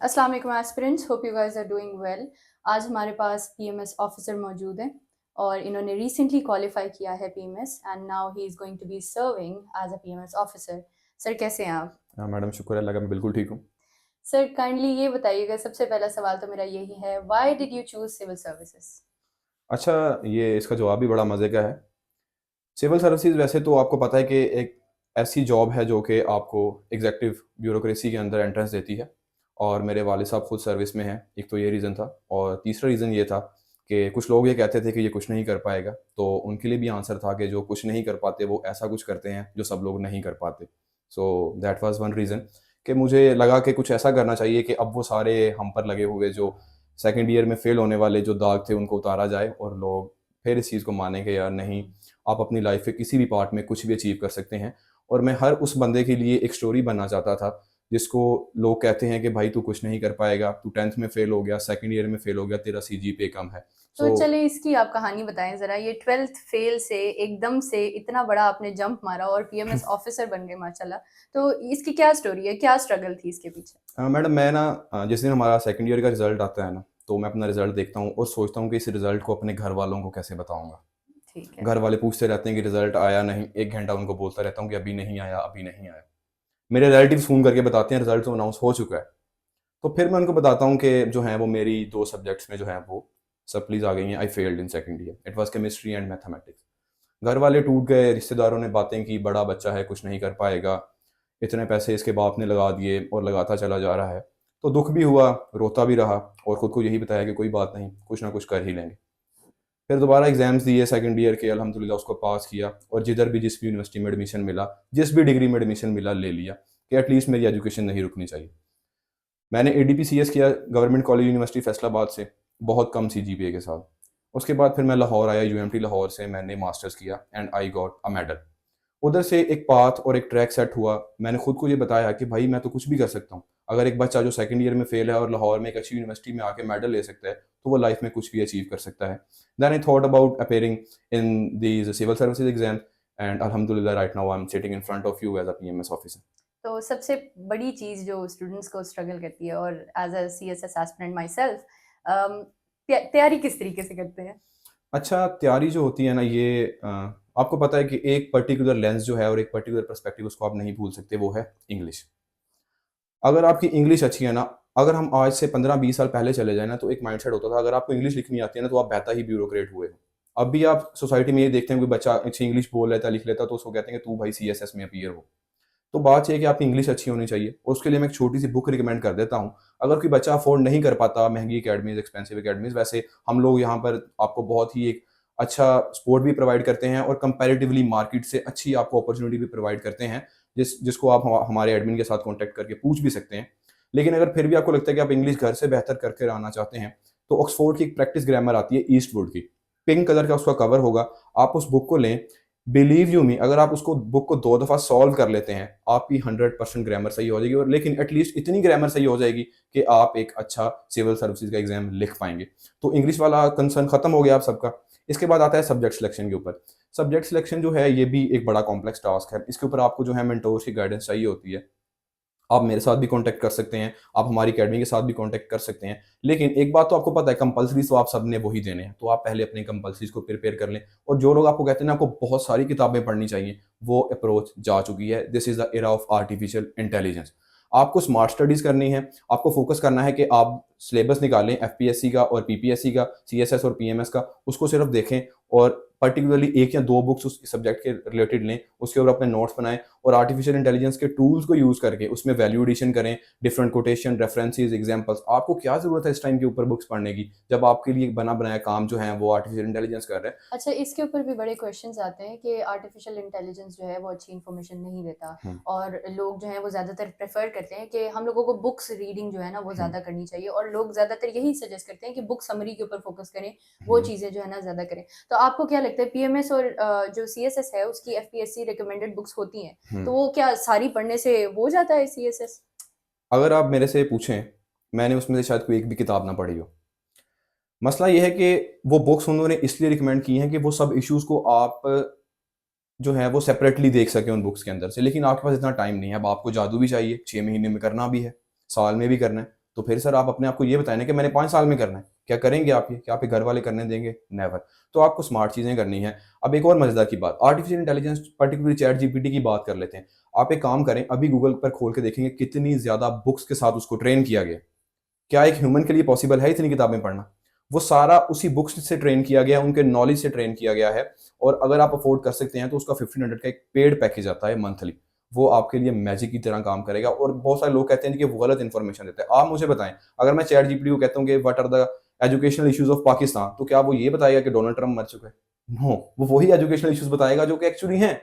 अस्सलाम वालेकुम aspirants, hope you guys are doing well. आज हमारे पास पीएमएस ऑफिसर मौजूद हैं और इन्होंने रिसेंटली क्वालिफाई किया है PMS and now he is going to be serving as a PMS officer. Sir कैसे हैं आप? हाँ मैडम, शुक्र है, अल्लाह का, मैं बिल्कुल ठीक हूँ। सर काइंडली ये बताइएगा, सबसे पहला सवाल तो मेरा यही है, why did you choose civil services? अच्छा, ये इसका जवाब भी बड़ा मज़े का है। सिविल सर्विसेज वैसे तो आपको पता है कि एक ऐसी जॉब है जो कि आपको एग्जेक्टिव ब्यूरोक्रेसी के अंदर एंट्रेंस देती है, और मेरे वालिद साहब खुद सर्विस में हैं। एक तो ये रीज़न था, और तीसरा रीज़न ये था कि कुछ लोग ये कहते थे कि ये कुछ नहीं कर पाएगा, तो उनके लिए भी आंसर था कि जो कुछ नहीं कर पाते वो ऐसा कुछ करते हैं जो सब लोग नहीं कर पाते। So that was one reason कि मुझे लगा कि कुछ ऐसा करना चाहिए कि अब वो सारे हम पर लगे हुए जो सेकंड ईयर में फ़ेल होने वाले जो दाग थे उनको उतारा जाए, और लोग फिर इस चीज़ को मानें कि यार नहीं, आप अपनी लाइफ के किसी भी पार्ट में कुछ भी अचीव कर सकते हैं। और मैं हर उस बंदे के लिए एक स्टोरी बनना चाहता था जिसको लोग कहते हैं कि भाई तू कुछ नहीं कर पाएगा, तू 10th में फेल हो गया, सेकंड ईयर में फेल हो गया, तेरा सीजीपीए कम है। तो सो चलिए इसकी आप कहानी बताएं ज़रा, ये 12th फेल से एकदम से इतना बड़ा आपने जंप मारा और पीएमएस ऑफिसर बन गए माशाल्लाह। तो इसकी क्या स्टोरी है, क्या स्ट्रगल थी इसके पीछे? मैडम, मैं ना जिस दिन हमारा सेकंड ईयर का रिजल्ट आता है ना, तो मैं अपना रिजल्ट देखता हूँ और सोचता हूँ कि इस रिजल्ट को अपने घर वालों को कैसे बताऊंगा। ठीक है। घर वाले पूछते रहते हैं कि रिजल्ट आया नहीं, 1 घंटा उनको बोलता रहता हूँ कि अभी नहीं आया, अभी नहीं आया। मेरे रिलेटिव फ़ोन करके बताते हैं रिजल्ट तो अनाउंस हो चुका है। तो फिर मैं उनको बताता हूँ कि जो है वो मेरी 2 सब्जेक्ट्स में जो है वो सप्लीज़ आ गई हैं, I failed in second year, it was chemistry and mathematics. घर वाले टूट गए, रिश्तेदारों ने बातें की, बड़ा बच्चा है, कुछ नहीं कर पाएगा, इतने पैसे इसके बाप ने लगा दिए और लगाता चला जा रहा है। तो दुःख भी हुआ, रोता भी रहा, और खुद को यही बताया कि कोई बात नहीं, कुछ ना कुछ कर ही लेंगे। फिर दोबारा एग्ज़ाम्स दिए सेकंड ईयर के, अल्हम्दुलिल्लाह उसको पास किया, और जिधर भी जिस भी यूनिवर्सिटी में एडमिशन मिला, जिस भी डिग्री में एडमिशन मिला, ले लिया कि एटलीस्ट मेरी एजुकेशन नहीं रुकनी चाहिए। मैंने एडीपीसीएस किया गवर्नमेंट कॉलेज यूनिवर्सिटी फैसलाबाद से, बहुत कम सीजीपीए के साथ। उसके बाद फिर मैं लाहौर आया, यूएमटी लाहौर से मैंने मास्टर्स किया and I got a medal. उधर से एक पाथ और एक ट्रैक सेट हुआ। मैंने खुद को ये बताया कि भाई मैं तो कुछ भी कर सकता हूँ। अगर एक बच्चा जो सेकंड ईयर में फेल है और लाहौर में एक अच्छी यूनिवर्सिटी में आके मेडल ले सकता है, तो वो लाइफ में कुछ भी अचीव कर सकता है। Then I thought about appearing in these civil services exam, and अल्हम्दुलिल्लाह right now I am sitting in front of you as a PMS officer. तो सबसे बड़ी चीज़ जो स्टूडेंट्स को स्ट्रगल करती है, और as a CSS aspirant myself, तैयारी किस तरीके से करते हैं? अच्छा, तैयारी जो होती है ना, ये आपको पता है कि एक पर्टिकुलर लेंस जो है और एक पर्टिकुलर पर्सपेक्टिव, उसको आप नहीं भूल सकते, वो है इंग्लिश। अगर आपकी इंग्लिश अच्छी है ना, अगर हम आज से 15-20 साल पहले चले जाएँ ना, तो एक माइंडसेट होता था, अगर आपको इंग्लिश लिखनी आती है ना, तो आप बहता ही ब्यूरोक्रेट हुए हो। अब भी आप सोसाइटी में ये देखते हैं, कोई बच्चा अच्छी इंग्लिश बोल लेता है, लिख लेता है, तो उसको कहते हैं कि तू भाई सीएसएस में अपीयर हो। तो बात ये है कि आपकी इंग्लिश अच्छी होनी चाहिए, और उसके लिए मैं एक छोटी-सी बुक रिकमेंड कर देता हूँ। अगर कोई बच्चा अफ़ोर्ड नहीं कर पाता महँगी अकेडमीज़, एक्सपेंसिव अकेडमीज़, वैसे हम लोग यहाँ पर आपको बहुत ही एक अच्छा सपोर्ट भी प्रोवाइड करते हैं, और कंपैरेटिवली मार्केट से अच्छी आपको अपॉर्च्युनिटी भी प्रोवाइड करते हैं, जिसको आप हमारे एडमिन के साथ कॉन्टैक्ट करके पूछ भी सकते हैं। लेकिन अगर फिर भी आपको लगता है कि आप इंग्लिश घर से बेहतर करके आना चाहते हैं, तो ऑक्सफोर्ड की एक प्रैक्टिस ग्रामर आती है ईस्टवुड की। पिंक कलर का उसका कवर होगा, आप उस बुक को लें। बिलीव यू मी, अगर आप उसको बुक को 2 दफ़ा सॉल्व कर लेते हैं, आपकी 100% ग्रामर सही हो जाएगी, और लेकिन एटलीस्ट इतनी ग्रामर सही हो जाएगी कि आप एक अच्छा सिविल सर्विसेज का एग्ज़ाम लिख पाएँगे। तो इंग्लिश वाला कंसर्न खत्म हो गया आप सबका। इसके बाद आता है सब्जेक्ट सिलेक्शन के ऊपर। सब्जेक्ट सिलेक्शन जो है, ये भी एक बड़ा कॉम्प्लेक्स टास्क है। इसके ऊपर आपको जो है मेंटोर्स की गाइडेंस चाहिए होती है। आप मेरे साथ भी कॉन्टैक्ट कर सकते हैं, आप हमारी अकेडमी के साथ भी कॉन्टैक्ट कर सकते हैं। लेकिन एक बात तो आपको पता है, कंपल्सरीज़ तो आप सबने वही देने हैं, तो आप पहले अपनी कंपल्सरीज़ को प्रिपेयर कर लें। और जो लोग आपको कहते हैं ना आपको बहुत सारी किताबें पढ़नी चाहिए, वो अप्रोच जा चुकी है। This is the era of artificial intelligence. आपको स्मार्ट स्टडीज़ करनी है, आपको फोकस करना है कि आप सिलेबस निकालें एफपीएससी का और पीपीएससी का, सीएसएस और पीएमएस का, उसको सिर्फ देखें, और पर्टिकुलरली 1 या 2 बुक्स उस सब्जेक्ट के रिलेटेड लें, उसके ऊपर अपने नोट्स बनाएँ, और आर्टिफिशियल इंटेलिजेंस के टूल्स को यूज़ करके उसमें वैल्यू एडिशन करें, डिफरेंट कोटेशन, रेफरेंसेस, एग्जांपल्स। आपको क्या ज़रूरत है इस टाइम के ऊपर बुक्स पढ़ने की, जब आपके लिए बना बनाया काम जो है वो आर्टिफिशियल इंटेलिजेंस कर रहा है। अच्छा, इसके ऊपर भी बड़े क्वेश्चंस आते हैं कि आर्टिफिशियल इंटेलिजेंस जो है वो अच्छी इन्फॉर्मेशन नहीं देता, हुँ, और लोग जो हैं वो ज़्यादातर प्रेफर करते हैं कि हम लोगों को बुक्स रीडिंग जो है ना वो हुँ, ज़्यादा करनी चाहिए, और लोग ज़्यादातर यही सजेस्ट करते हैं कि बुक समरी के ऊपर फोकस करें, वो हुँ, चीज़ें जो है ना ज़्यादा करें। तो आपको क्या लगता है, पीएमएस और जो सीएसएस है उसकी एफपीएससी रिकमेंडेड बुक्स होती हैं, हुँ। तो वो क्या सारी पढ़ने से हो जाता है सीएसएस? अगर आप मेरे से पूछें, मैंने उसमें से शायद कोई एक भी किताब ना पढ़ी हो। मसला ये है कि वो बुक्स उन्होंने इसलिए रिकमेंड की हैं कि वो सब इश्यूज़ को आप जो है वो सेपरेटली देख सकें उन बुक्स के अंदर से। लेकिन आपके पास इतना टाइम नहीं है। अब आपको जादू भी चाहिए, 6 महीने में करना भी है, साल में भी करना है। तो फिर सर आप अपने आप को ये बताएं ना कि मैंने 5 साल में करना है, क्या करेंगे आप ये? क्या आपके घर वाले करने देंगे? नेवर। तो आपको स्मार्ट चीज़ें करनी है। अब एक और मज़ेदार की बात, artificial intelligence particularly chat GPT की बात कर लेते हैं। आप एक काम करें, अभी गूगल पर खोल के देखेंगे कितनी ज़्यादा बुक्स के साथ उसको ट्रेन किया गया। क्या एक ह्यूमन के लिए पॉसिबल है इतनी किताबें पढ़ना? वो सारा उसी बुक्स से ट्रेन किया गया है, उनके नॉलेज से ट्रेन किया गया है। और अगर आप अफोर्ड कर सकते हैं तो उसका 1500 का एक पेड पैकेज आता है मंथली। वो आपके लिए मैजिक की तरह काम करेगा। और बहुत सारे लोग कहते हैं कि वो गलत इन्फॉर्मेशन देता है। आप मुझे बताएं, अगर मैं चैट जीपीटी को कहता हूँ कि what are the educational issues of Pakistan, तो क्या वो ये बताएगा कि डोनाल्ड ट्रंप मर चुका है? नो, वो वही एजुकेशनल इश्यूज बताएगा जो कि एक्चुअली हैं।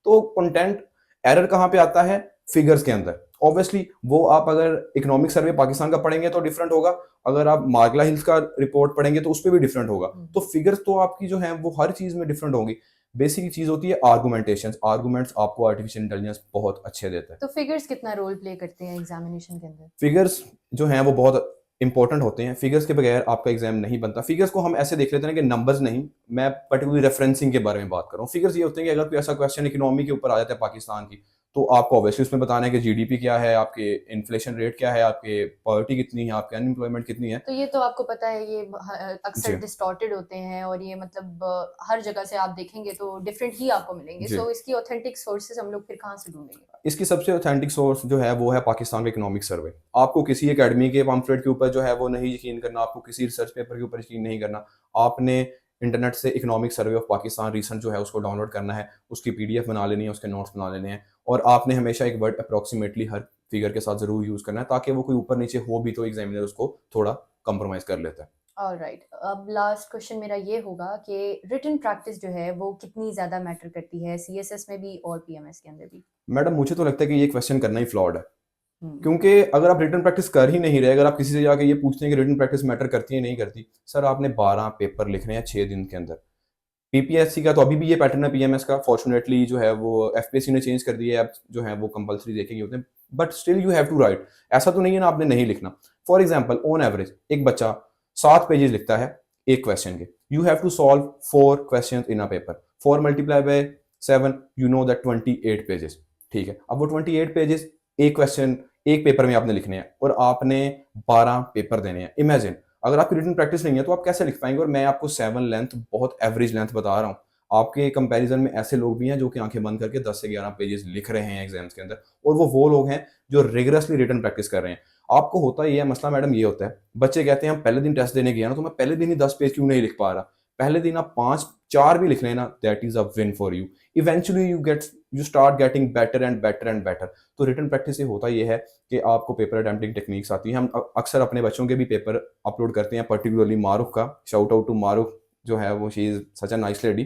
तो कंटेंट एरर कहाँ पे आता है? फिगर्स के अंदर। ऑब्वियसली वो आप अगर इकोनॉमिक सर्वे पाकिस्तान का पढ़ेंगे तो डिफरेंट होगा, अगर आप मार्गला हिल्स का रिपोर्ट पढ़ेंगे तो उस पर भी डिफरेंट होगा। तो फिगर्स तो आपकी जो है वो हर चीज में डिफरेंट होंगी। बेसिक चीज होती है आर्गुमेंटेशन। आर्गुमेंट्स आपको आर्टिफिशियल इंटेलिजेंस बहुत अच्छे देता है। तो फिगर्स कितना रोल प्ले करते हैं एग्जामिनेशन के अंदर? फिगर्स जो हैं वो बहुत इंपॉर्टेंट होते हैं। फिगर्स के बगैर आपका एग्जाम नहीं बनता। फिगर्स को हम ऐसे देख लेते हैं कि नंबर्स नहीं, मैं पर्टिकुलरली रेफरेंसिंग के बारे में बात कर रहा हूँ। फिगर्स ये होते हैं कि अगर कोई ऐसा क्वेश्चन इकोनॉमी के ऊपर आ जाता है पाकिस्तान की, तो आपको ऑब्वियसली उसमें बताना है कि जीडीपी क्या है, आपके इन्फ्लेशन रेट क्या है, आपके पॉवर्टी कितनी है, आपके अनएम्प्लॉयमेंट कितनी है। तो ये तो आपको पता है, ये जी अक्सर डिस्टॉर्टेड होते हैं और ये मतलब हर जगह से आप देखेंगे तो डिफरेंट ही आपको मिलेंगे। जी सो इसकी ऑथेंटिक सोर्सेज हम लोग फिर कहाँ से ढूंढेंगे? इसकी सबसे ऑथेंटिक सोर्स जो है वो है पाकिस्तान का इकोनॉमिक सर्वे। आपको किसी एकेडमी के पम्फलेट के ऊपर जो है वो नहीं यकीन करना, आपको किसी रिसर्च पेपर के ऊपर यकीन नहीं करना। आपने इंटरनेट से economic survey of Pakistan recent जो है उसको डाउनलोड करना है, उसकी पीडीएफ बना लेनी है, उसके नोट्स बना लेने हैं। और आपने हमेशा एक वर्ड अप्रॉक्सीमेटली हर फिगर के साथ जरूर यूज करना है, ताकि वो कोई ऊपर नीचे हो भी तो एग्जामिनर उसको थोड़ा कंप्रोमाइज कर लेता है। ऑलराइट, अब लास्ट क्वेश्चन मेरा ये होगा कि रिटन प्रैक्टिस जो है वो कितनी ज़्यादा मैटर करती है सीएसएस में भी और पीएमएस के अंदर भी? मैडम मुझे तो लगता है कि ये क्वेश्चन करना ही फ्लॉड है। हम्म। क्योंकि अगर आप रिटन प्रैक्टिस कर ही नहीं रहे, अगर आप किसी से जाके ये पूछते हैं कि रिटन प्रैक्टिस मैटर करती है नहीं करती, सर आपने 12 पेपर लिखने हैं 6 दिन के अंदर। पीपीएससी का तो अभी भी ये पैटर्न है, पीएमएस का फॉर्चुनेटली जो है वो एफपीएससी ने चेंज कर दिया है। अब जो है वो कंपलसरी देखेंगे होते हैं, but still you have to write. ऐसा तो नहीं है ना आपने नहीं लिखना। फॉर एग्जाम्पल ऑन एवरेज एक बच्चा 7 पेजेस लिखता है एक क्वेश्चन के। You have to solve 4 question in a paper. 4 multiply by 7, you know that 28 pages. ठीक है, अब वो 28 पेजेस एक क्वेश्चन एक पेपर में आपने लिखने हैं और आपने 12 पेपर देने हैं। इमेजिन अगर आपकी रिटन प्रैक्टिस नहीं है तो आप कैसे लिख पाएंगे? और मैं आपको 7 लेंथ बहुत एवरेज लेंथ बता रहा हूँ। आपके कंपैरिजन में ऐसे लोग भी हैं जो कि आंखें बंद करके 10 से 11 पेजेस लिख रहे हैं एग्जाम्स के अंदर, और वो लोग हैं जो रिगरसली रिटन प्रैक्टिस कर रहे हैं। आपको होता ही है मसला मैडम, ये होता है बच्चे कहते हैं हम पहले दिन टेस्ट देने गया ना तो मैं पहले दिन ही 10 पेज क्यों नहीं लिख पा रहा। पहले दिन आप 5-4 भी लिख लेना, that is a win for you. Eventually you start getting better and better and better. तो रिटन प्रैक्टिस से होता ये है कि आपको पेपर अटेम्प्टिंग टेक्निक्स आती है। हम अक्सर अपने बच्चों के भी पेपर अपलोड करते हैं, पर्टिकुलरली मारूफ का। शाउट आउट टू मारूफ, जो है वो she is such a nice lady.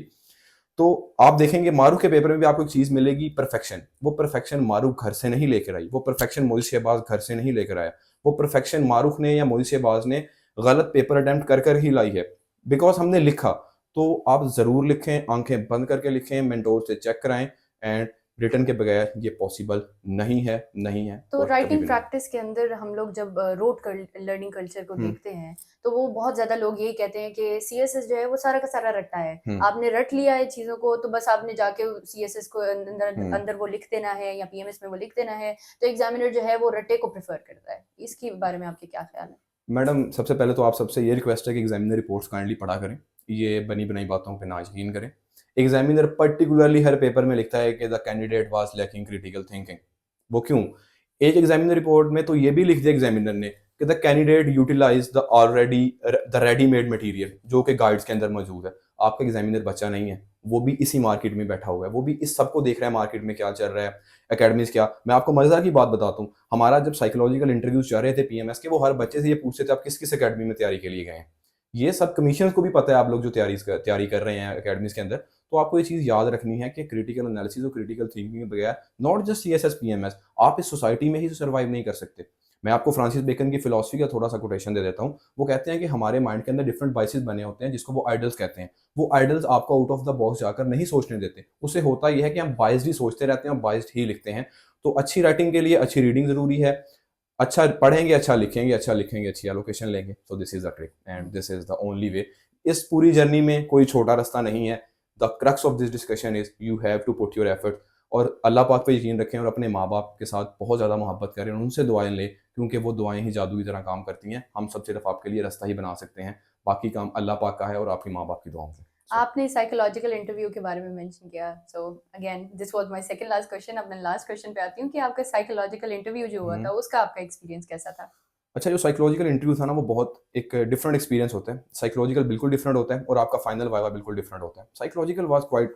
तो आप देखेंगे मारूफ के पेपर में भी आपको एक चीज मिलेगी, परफेक्शन। वो परफेक्शन मारूफ घर से नहीं लेकर आई, वो परफेक्शन मोहित शहबाज घर से नहीं लेकर आया। वो परफेक्शन मारूफ ने या मोहित शहबाज ने गलत पेपर अटेम्प्ट कर कर ही लाई है, बिकॉज हमने लिखा। तो आप जरूर लिखें, आंखें बंद करके लिखें, मेंटोर से चेक कराएं। एंड रिटर्न के बगैर ये पॉसिबल नहीं है, नहीं है तो और कभी राइटिंग भी नहीं। प्रैक्टिस के अंदर हम लोग जब रोड लर्निंग कल्चर को हम्म देखते हैं तो वो बहुत ज्यादा लोग यही कहते हैं कि सीएसएस जो है वो सारा का सारा रट्टा है। हम्म आपने रट लिया है चीजों को तो बस आपने जाके सीएसएस को अंदर हम्म अंदर वो लिख देना है या पीएमएस में वो लिख देना है। तो एग्जामिनर जो है वो रट्टे को प्रेफर करता है। इसके बारे में आपके क्या ख्याल है? मैडम सबसे पहले तो आप सबसे ये रिक्वेस्ट है कि एग्जामिनर रिपोर्ट्स काइंडली पढ़ा करें। ये बनी बनाई बातों पे ना यकीन करें। एग्जामिनर पर्टिकुलरली हर पेपर में लिखता है कि the candidate was lacking critical thinking. वो क्यों? एक एग्जामिनर रिपोर्ट में तो ये भी लिख दिया एग्जामिनर ने कि the candidate utilize the readymade material जो कि गाइड्स के अंदर मौजूद है। आपका एग्जामिनर बच्चा नहीं है, वो भी इसी मार्केट में बैठा हुआ है, वो भी इस सबको देख रहा है मार्केट में क्या चल रहा है, एकेडमीज क्या। मैं आपको मजेदार की बात बताता हूँ, हमारा जब साइकोलॉजिकल इंटरव्यूज चल रहे थे पीएमएस के, वो हर बच्चे से ये पूछते थे आप किस किस अकेडमी में तैयारी के लिए गए हैं। ये सब कमीशन को भी पता है, आप लोग जो तैयारी कर रहे हैं अकेडमीज के अंदर। तो आपको ये चीज याद रखनी है कि क्रिटिकल एनालिसिस और क्रिटिकल थिंकिंग के बगैर नॉट जस्ट सीएसएस पीएमएस, आप इस सोसाइटी में ही सर्वाइव नहीं कर सकते। मैं आपको फ्रांसिस बेकन की फिलॉसफी का थोड़ा सा कोटेशन दे देता हूँ। वो कहते हैं कि हमारे माइंड के अंदर डिफरेंट बाइसेस बने होते हैं जिसको वो आइडल्स कहते हैं। वो आइडल्स आपको आउट ऑफ द बॉक्स जाकर नहीं सोचने देते। उससे होता यह है कि हम बाइस्ड ही सोचते रहते हैं और बाइस्ड ही लिखते हैं। तो अच्छी राइटिंग के लिए अच्छी रीडिंग जरूरी है। अच्छा पढ़ेंगे, अच्छा लिखेंगे, अच्छा लिखेंगे, अच्छी एलोकेशन लेंगे, तो this is the trick and this is the only way. इस पूरी जर्नी में कोई छोटा रास्ता नहीं है। The crux of this discussion is you have to put your effort. और अल्लाह पाक पे यकीन रखें और अपने माँ बाप के साथ बहुत ज़्यादा मोहब्बत करें और उनसे दुआएं लें, क्योंकि वो दुआएं ही जादू की तरह काम करती हैं। हम सब सिर्फ आपके लिए रास्ता ही बना सकते हैं, बाकी काम अल्लाह पाक का है और आपकी माँ बाप की दुआओं से। आपने साइकोलॉजिकल इंटरव्यू के बारे में मेंशन किया, so again this was my second last question. अब मैं लास्ट क्वेश्चन पे आती हूँ कि आपका साइकोलॉजिकल इंटरव्यू जो हुआ था उसका आपका एक्सपीरियंस कैसा था? अच्छा, जो साइकोलॉजिकल इंटरव्यू था ना वो बहुत एक डिफरेंट एक्सपीरियंस होता है। साइकोलॉजिकल बिल्कुल डिफरेंट होता है और आपका फाइनल वाइवा बिल्कुल डिफरेंट होता है। Psychological was quite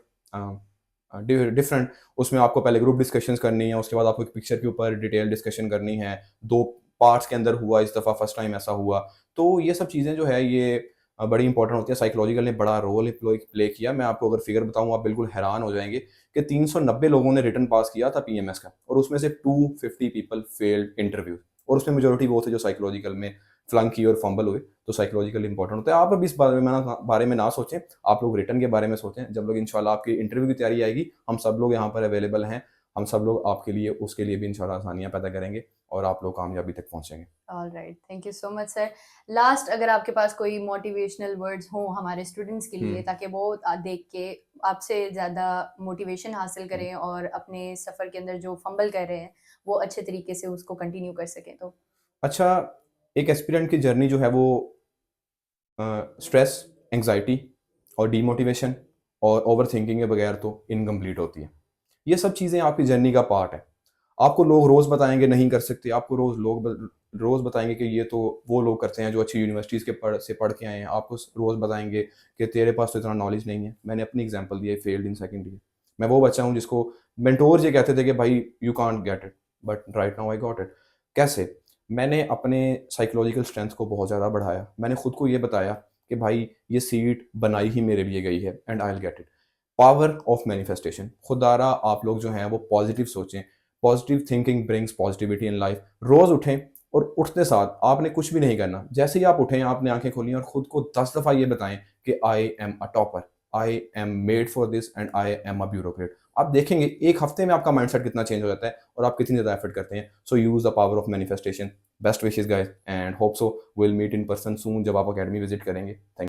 different. उसमें आपको पहले ग्रुप डिस्कशंस करनी है, उसके बाद आपको एक पिक्चर के ऊपर डिटेल डिस्कशन करनी है। 2 पार्ट्स के अंदर हुआ, इस दफ़ा फर्स्ट टाइम ऐसा हुआ। तो ये सब चीज़ें जो है ये बड़ी इंपॉर्टेंट होती है। साइकोलॉजिकल ने बड़ा रोल प्ले किया। मैं आपको अगर फिगर बताऊँ आप बिल्कुल हैरान हो जाएँगे कि 390 लोगों ने रिटन पास किया था पीएमएस का और उसमें से 250 पीपल फेल्ड इंटरव्यू और उसमें मेजॉरिटी वो थे जो साइकोलॉजिकल में फ्लंक किए और फंबल हुए। तो साइकोलॉजिकल इंपॉर्टेंट होता है। आप अब इस बारे में ना सोचें, आप लोग रिटन के बारे में सोचें। जब लोग इंशाल्लाह आपकी इंटरव्यू की तैयारी आएगी, हम सब लोग यहाँ पर अवेलेबल हैं। हम सब लोग आपके लिए उसके लिए भी इंशाल्लाह आसानियाँ पैदा करेंगे और आप लोग कामयाबी तक पहुँचेंगे। Alright, thank you so much sir. Last अगर आपके पास कोई मोटिवेशनल वर्ड्स हों हमारे स्टूडेंट्स के लिए, ताकि वो देख के आपसे ज़्यादा मोटिवेशन हासिल करें और अपने सफ़र के अंदर जो फंबल कर रहे हैं वो अच्छे तरीके से उसको कंटिन्यू कर सकें, तो अच्छा, एक एस्पिरेंट की जर्नी जो है वो स्ट्रेस, एंग्जायटी और डीमोटिवेशन और ओवरथिंकिंग के बगैर तो इनकम्प्लीट होती है। ये सब चीज़ें आपकी जर्नी का पार्ट है। आपको लोग रोज़ बताएँगे नहीं कर सकते, आपको रोज़ बताएँगे कि ये तो वो लोग करते हैं जो अच्छी यूनिवर्सिटीज़ के पढ़ के आए हैं। आपको रोज़ बताएँगे कि तेरे पास तो इतना नॉलेज नहीं है। मैंने अपनी एग्ज़ाम्पल दी है, फेल्ड इन सेकंड ईयर। मैं वो बच्चा हूँ जिसको मेंटोर्स ये कहते थे कि भाई you can't get it, but right now I got it. कैसे? मैंने अपने साइकोलॉजिकल स्ट्रेंथ को बहुत ज़्यादा बढ़ाया। मैंने खुद को ये बताया कि भाई ये सीट बनाई ही मेरे लिए गई है and I will get it. Power of manifestation. खुदारा आप लोग जो हैं वो पॉजिटिव सोचें। Positive thinking brings positivity in life. रोज़ उठें और उठते साथ आपने कुछ भी नहीं करना। जैसे ही आप उठें, आपने आँखें खोली और खुद को 10 दफ़ा ये बताएँ कि I am a topper, I am made for this and I am a bureaucrat. आप देखेंगे 1 हफ्ते में आपका माइंडसेट कितना चेंज हो जाता है और आप कितनी ज़्यादा एफर्ट करते हैं। So use the power of manifestation. Best wishes guys and hope so will meet in person soon जब आप अकेडमी विजिट करेंगे। थैंक